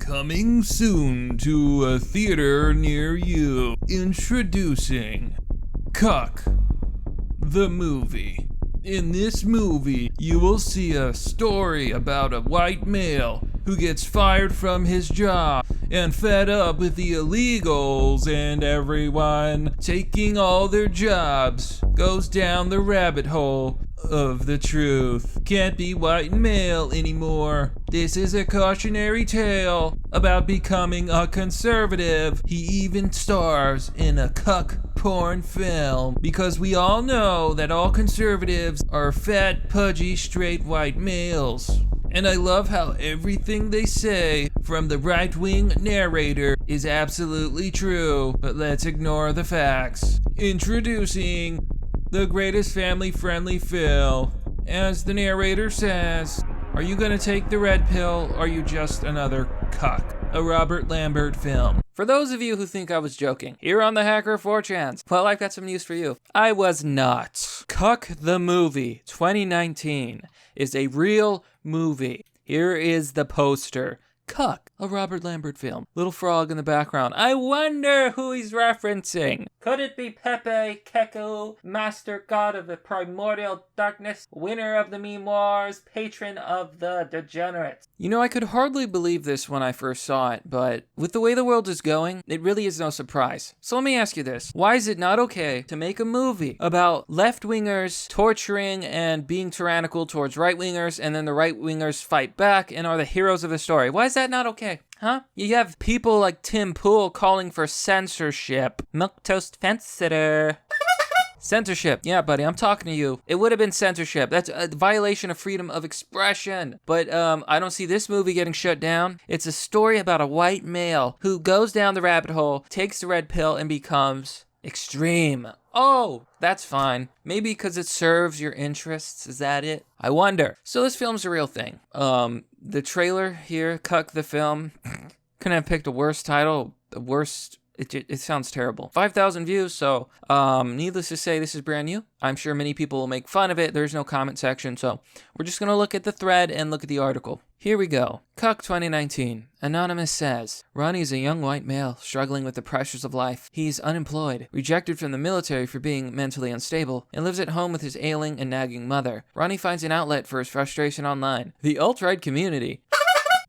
Coming soon to a theater near you. Introducing Cuck, the movie. In this movie, you will see a story about a white male who gets fired from his job and fed up with the illegals and everyone taking all their jobs, goes down the rabbit hole of the truth. Can't be white male anymore. This is a cautionary tale about becoming a conservative. He even stars in a cuck porn film, because we all know that all conservatives are fat, pudgy, straight white males. And I love how everything they say from the right-wing narrator is absolutely true, but let's ignore the facts. Introducing the greatest family-friendly film. As the narrator says, are you gonna take the red pill, or are you just another cuck? A Robert Lambert film. For those of you who think I was joking, here on the Hacker 4chans, well, I've got some news for you. I was not. Cuck the Movie 2019 is a real movie. Here is the poster. Cuck, a Robert Lambert film. Little frog in the background. I wonder who he's referencing. Could it be Pepe, Keku, master god of the primordial darkness, winner of the meme wars, patron of the degenerates? You know, I could hardly believe this when I first saw it, but with the way the world is going, it really is no surprise. So let me ask you this. Why is it not okay to make a movie about left-wingers torturing and being tyrannical towards right-wingers, and then the right-wingers fight back and are the heroes of the story? Why is that not okay? Huh? You have people like Tim Pool calling for censorship. Milquetoast fence sitter. Censorship. Yeah, buddy, I'm talking to you. It would have been censorship. That's a violation of freedom of expression. But I don't see this movie getting shut down. It's a story about a white male who goes down the rabbit hole, takes the red pill, and becomes extreme. Oh, that's fine. Maybe because it serves your interests. Is that it? I wonder. So this film's a real thing. The trailer here, Cuck the film, couldn't have picked a worse title, a worst. It sounds terrible. 5,000 views, so needless to say, this is brand new. I'm sure many people will make fun of it. There's no comment section, so we're just going to look at the thread and look at the article. Here we go. Cuck 2019. Anonymous says, Ronnie is a young white male struggling with the pressures of life. He's unemployed, rejected from the military for being mentally unstable, and lives at home with his ailing and nagging mother. Ronnie finds an outlet for his frustration online. The alt-right community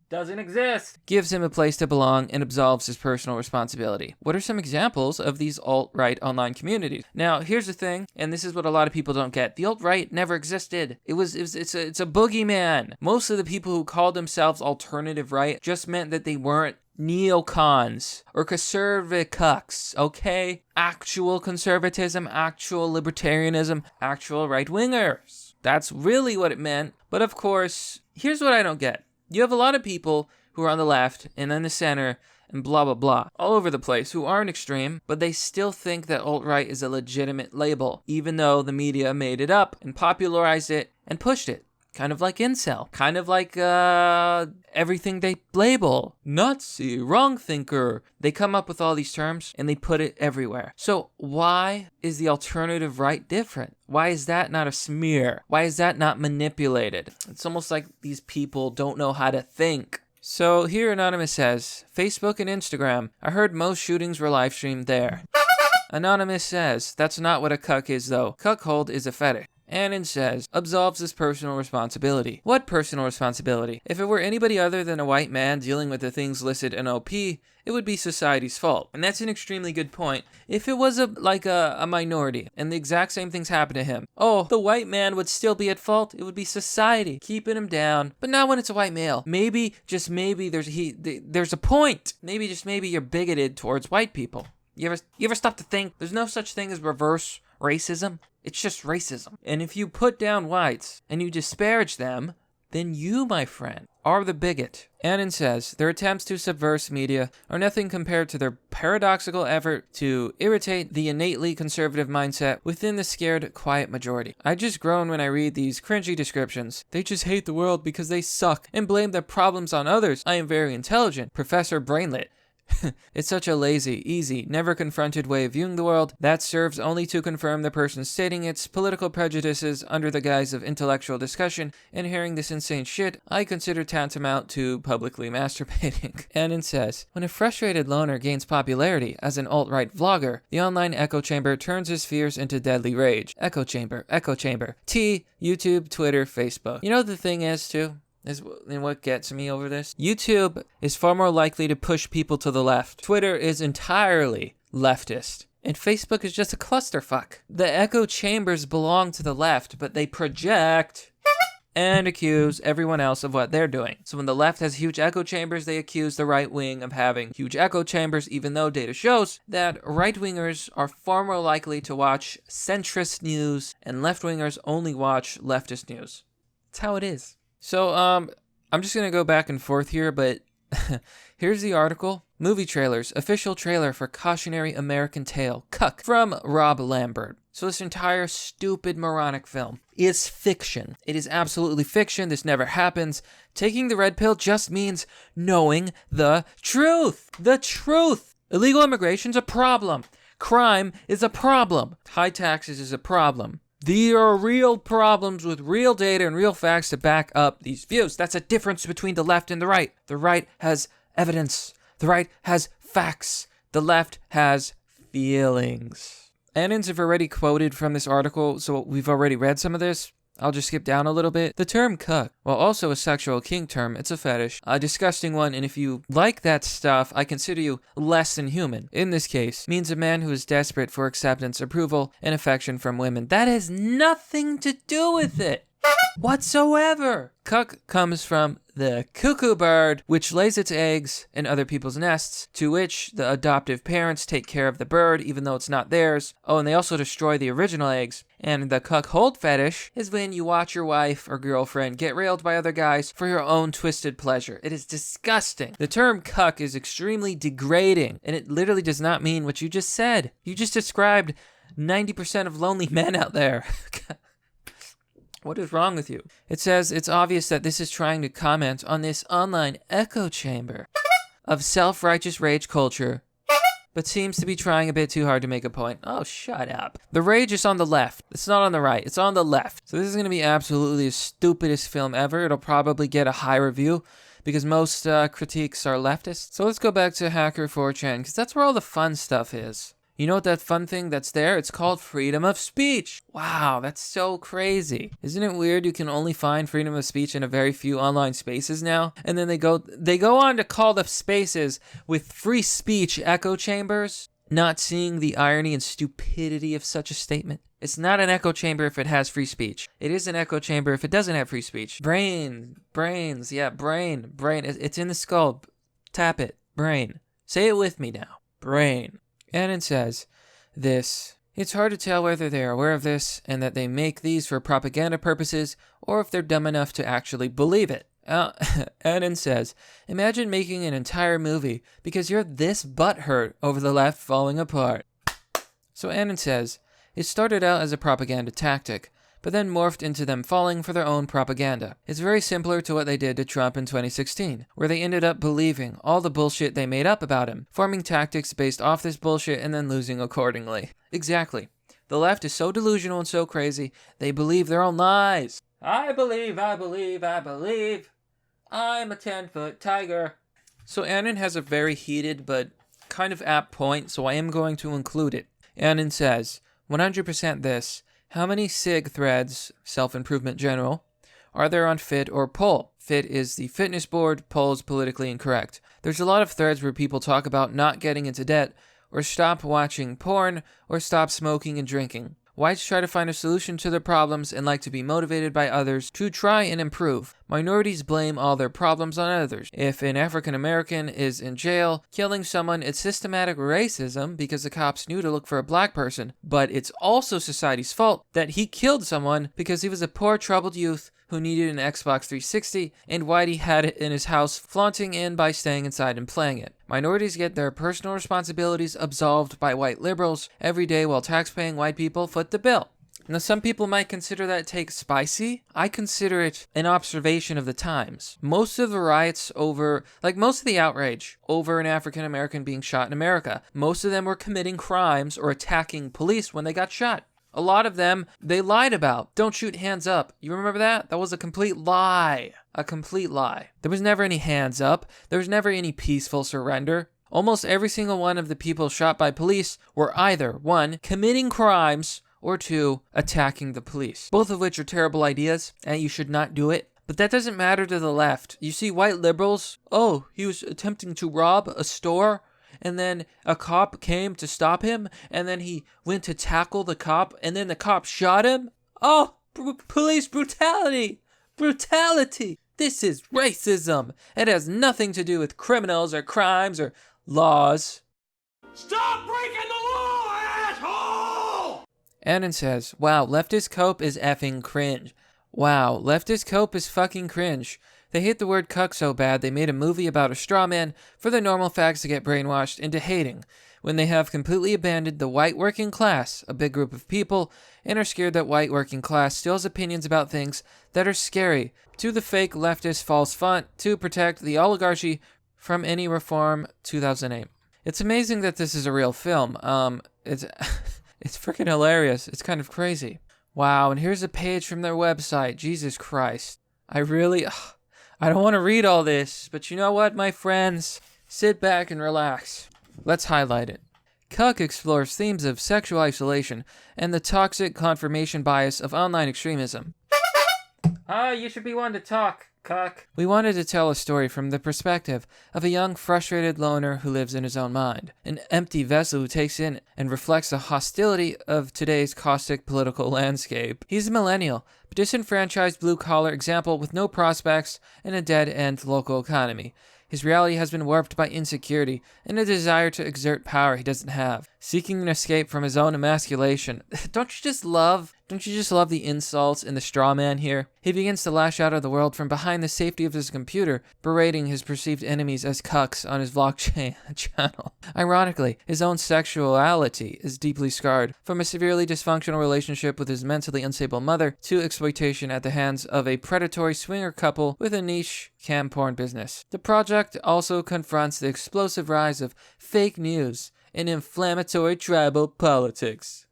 doesn't exist. Gives him a place to belong and absolves his personal responsibility. What are some examples of these alt-right online communities? Now, here's the thing, and this is what a lot of people don't get. The alt-right never existed. It's a boogeyman. Most of the people who called themselves alternative right just meant that they weren't neocons or conservative cucks, okay? Actual conservatism, actual libertarianism, actual right-wingers. That's really what it meant. But of course, here's what I don't get. You have a lot of people who are on the left and in the center and blah, blah, blah, all over the place who aren't extreme, but they still think that alt-right is a legitimate label, even though the media made it up and popularized it and pushed it. Kind of like incel. Kind of like everything they label. Nazi, wrong thinker. They come up with all these terms and they put it everywhere. So why is the alternative right different? Why is that not a smear? Why is that not manipulated? It's almost like these people don't know how to think. So here Anonymous says, Facebook and Instagram. I heard most shootings were live streamed there. Anonymous says, that's not what a cuck is though. Cuckold is a fetish. Anon says, absolves his personal responsibility. What personal responsibility? If it were anybody other than a white man dealing with the things listed in OP, it would be society's fault. And that's an extremely good point. If it was a minority and the exact same things happened to him, the white man would still be at fault. It would be society keeping him down. But not when it's a white male. Maybe, just maybe, there's a point. Maybe, just maybe you're bigoted towards white people. You ever stop to think? There's no such thing as reverse racism. It's just racism. And if you put down whites and you disparage them, then you, my friend, are the bigot. Anon says, their attempts to subvert media are nothing compared to their paradoxical effort to irritate the innately conservative mindset within the scared, quiet majority. I just groan when I read these cringy descriptions. They just hate the world because they suck and blame their problems on others. I am very intelligent. Professor Brainlet. It's such a lazy, easy, never confronted way of viewing the world that serves only to confirm the person stating its political prejudices under the guise of intellectual discussion, and hearing this insane shit I consider tantamount to publicly masturbating. Annan says, when a frustrated loner gains popularity as an alt-right vlogger, the online echo chamber turns his fears into deadly rage. Echo chamber, T, YouTube, Twitter, Facebook. You know the thing is, too? And what gets me over this? YouTube is far more likely to push people to the left. Twitter is entirely leftist. And Facebook is just a clusterfuck. The echo chambers belong to the left, but they project and accuse everyone else of what they're doing. So when the left has huge echo chambers, they accuse the right wing of having huge echo chambers, even though data shows that right-wingers are far more likely to watch centrist news and left-wingers only watch leftist news. That's how it is. So, I'm just going to go back and forth here, but here's the article. Movie trailers. Official trailer for Cautionary American Tale. Cuck. From Rob Lambert. So this entire stupid moronic film is fiction. It is absolutely fiction. This never happens. Taking the red pill just means knowing the truth. The truth. Illegal immigration's a problem. Crime is a problem. High taxes is a problem. There are real problems with real data and real facts to back up these views. That's a difference between the left and the right. The right has evidence. The right has facts. The left has feelings. Annans have already quoted from this article, so we've already read some of this. I'll just skip down a little bit. The term cuck, while also a sexual kink term, it's a fetish, a disgusting one, and if you like that stuff, I consider you less than human. In this case, means a man who is desperate for acceptance, approval, and affection from women. That has nothing to do with it whatsoever. Cuck comes from the cuckoo bird, which lays its eggs in other people's nests, to which the adoptive parents take care of the bird, even though it's not theirs. Oh, and they also destroy the original eggs. And the cuckold fetish is when you watch your wife or girlfriend get railed by other guys for your own twisted pleasure. It is disgusting. The term cuck is extremely degrading, and it literally does not mean what you just said. You just described 90% of lonely men out there. What is wrong with you? It says it's obvious that this is trying to comment on this online echo chamber of self-righteous rage culture, but seems to be trying a bit too hard to make a point. Oh, shut up. The rage is on the left. It's not on the right. It's on the left. So this is going to be absolutely the stupidest film ever. It'll probably get a high review because most critiques are leftist. So let's go back to Hacker 4chan because that's where all the fun stuff is. You know what that fun thing that's there? It's called freedom of speech. Wow, that's so crazy. Isn't it weird you can only find freedom of speech in a very few online spaces now? And then they go on to call the spaces with free speech echo chambers, not seeing the irony and stupidity of such a statement. It's not an echo chamber if it has free speech. It is an echo chamber if it doesn't have free speech. Brains, yeah, brain. It's in the skull. Tap it, brain. Say it with me now, brain. And it says this. It's hard to tell whether they are aware of this and that they make these for propaganda purposes or if they're dumb enough to actually believe it. Annan says, imagine making an entire movie because you're this butthurt over the left falling apart. So Annan says, it started out as a propaganda tactic, but then morphed into them falling for their own propaganda. It's very similar to what they did to Trump in 2016, where they ended up believing all the bullshit they made up about him, forming tactics based off this bullshit and then losing accordingly. Exactly. The left is so delusional and so crazy, they believe their own lies. I believe. I'm a 10-foot tiger. So Annan has a very heated but kind of apt point, so I am going to include it. Annan says, 100% this. How many SIG threads, self-improvement general, are there on Fit or Poll? Fit is the fitness board, Poll is politically incorrect. There's a lot of threads where people talk about not getting into debt, or stop watching porn, or stop smoking and drinking. Whites try to find a solution to their problems and like to be motivated by others to try and improve. Minorities blame all their problems on others. If an African American is in jail, killing someone, it's systematic racism because the cops knew to look for a black person. But it's also society's fault that he killed someone because he was a poor, troubled youth who needed an Xbox 360, and Whitey had it in his house, flaunting in by staying inside and playing it. Minorities get their personal responsibilities absolved by white liberals every day while tax-paying white people foot the bill. Now, some people might consider that take spicy. I consider it an observation of the times. Most of the riots most of the outrage over an African American being shot in America, most of them were committing crimes or attacking police when they got shot. A lot of them, they lied about. Don't shoot, hands up. You remember that? That was a complete lie. A complete lie. There was never any hands up. There was never any peaceful surrender. Almost every single one of the people shot by police were either, 1, committing crimes, or 2, attacking the police. Both of which are terrible ideas, and you should not do it. But that doesn't matter to the left. You see white liberals, he was attempting to rob a store, and then a cop came to stop him, and then he went to tackle the cop, and then the cop shot him. Police brutality! Brutality! This is racism. It has nothing to do with criminals or crimes or laws. Stop breaking the law, asshole! Annan says, wow, leftist cope is effing cringe. Wow, leftist cope is fucking cringe. They hate the word cuck so bad they made a movie about a straw man for the normal fags to get brainwashed into hating, when they have completely abandoned the white working class, a big group of people, and are scared that white working class steals opinions about things that are scary to the fake leftist false front to protect the oligarchy from any reform. 2008. It's amazing that this is a real film. It's freaking hilarious. It's kind of crazy. Wow, and here's a page from their website. Jesus Christ. I don't want to read all this, but you know what, my friends? Sit back and relax. Let's highlight it. Cuck explores themes of sexual isolation and the toxic confirmation bias of online extremism. You should be one to talk, Cuck. We wanted to tell a story from the perspective of a young, frustrated loner who lives in his own mind. An empty vessel who takes in and reflects the hostility of today's caustic political landscape. He's a millennial, disenfranchised blue-collar example with no prospects and a dead-end local economy. His reality has been warped by insecurity and a desire to exert power he doesn't have, seeking an escape from his own emasculation. Don't you just love the insults in the straw man here? He begins to lash out at the world from behind the safety of his computer, berating his perceived enemies as cucks on his vlog channel. Ironically, his own sexuality is deeply scarred, from a severely dysfunctional relationship with his mentally unstable mother to exploitation at the hands of a predatory swinger couple with a niche cam porn business. The project also confronts the explosive rise of fake news and inflammatory tribal politics,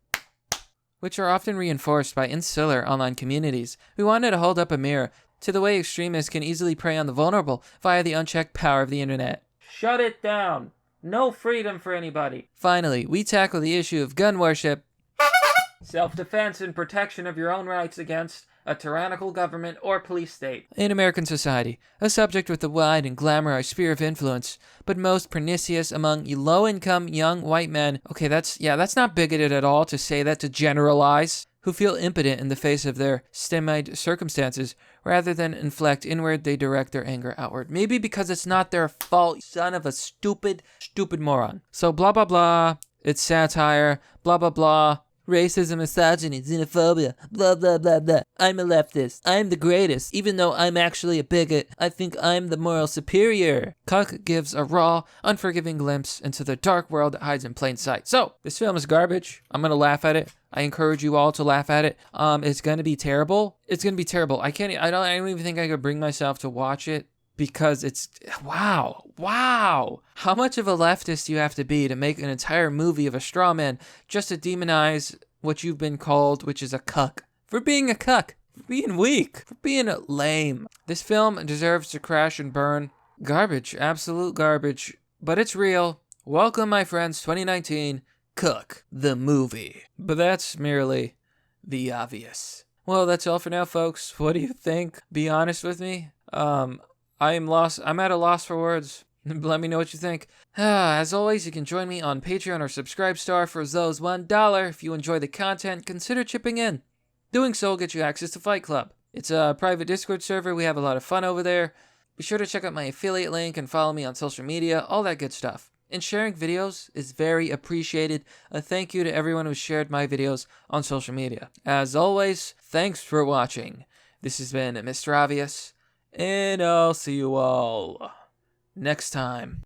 which are often reinforced by insular online communities. We wanted to hold up a mirror to the way extremists can easily prey on the vulnerable via the unchecked power of the internet. Shut it down. No freedom for anybody. Finally, we tackle the issue of gun worship, self-defense and protection of your own rights against a tyrannical government or police state in American society, a subject with a wide and glamorized sphere of influence, but most pernicious among low-income young white men. Okay, that's not bigoted at all to say that, to generalize, who feel impotent in the face of their stymied circumstances. Rather than inflect inward, they direct their anger outward. Maybe because it's not their fault, son of a stupid moron. So blah blah blah, it's satire, blah blah blah. Racism, misogyny, xenophobia, blah, blah, blah, blah. I'm a leftist. I'm the greatest. Even though I'm actually a bigot, I think I'm the moral superior. Cuck gives a raw, unforgiving glimpse into the dark world that hides in plain sight. So, this film is garbage. I'm gonna laugh at it. I encourage you all to laugh at it. It's gonna be terrible. It's gonna be terrible. I don't even think I could bring myself to watch it. Because it's, wow, how much of a leftist you have to be to make an entire movie of a straw man just to demonize what you've been called, which is a cuck. For being a cuck, for being weak, for being lame. This film deserves to crash and burn. Garbage, absolute garbage, but it's real. Welcome, my friends, 2019, Cuck, the movie. But that's merely the obvious. Well, that's all for now, folks. What do you think? Be honest with me. I'm lost. I'm at a loss for words. Let me know what you think. As always, you can join me on Patreon or Subscribestar for those $1. If you enjoy the content, consider chipping in. Doing so will get you access to Fight Club. It's a private Discord server. We have a lot of fun over there. Be sure to check out my affiliate link and follow me on social media, all that good stuff. And sharing videos is very appreciated. A thank you to everyone who shared my videos on social media. As always, thanks for watching. This has been Mr. Obvious. And I'll see you all next time.